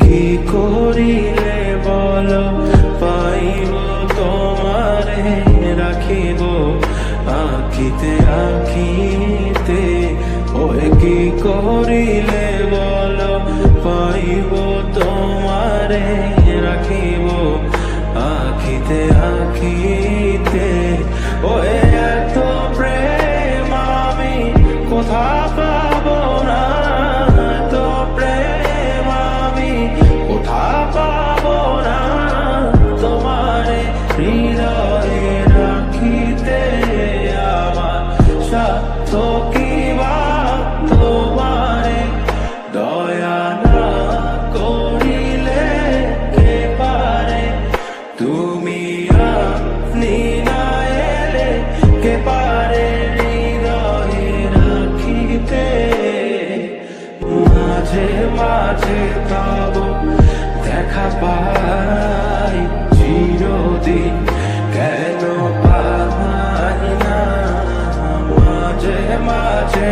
কি করিলে বলো পাইব তোমারে রাখিব আঁখিতে আঁখিতে। ওই কি করিলে বলো পাইব তোমারে রাখিব আঁখিতে আঁখিতে। ওই এত প্রেম আমি কোথা পাবো না, এত প্রেম আমি কোথা পাবো না। তোমারে হৃদয়ে রাখিতে আমার সাধ্য কি বা তোমারে দয়া না করিলে কে পারে। তুমি আপনি না এলে কে পারে হৃদয়ে রাখিতে। মাঝে মাঝে তব দেখা পাই চিরদিন কেন পাই না। মাঝে মাঝে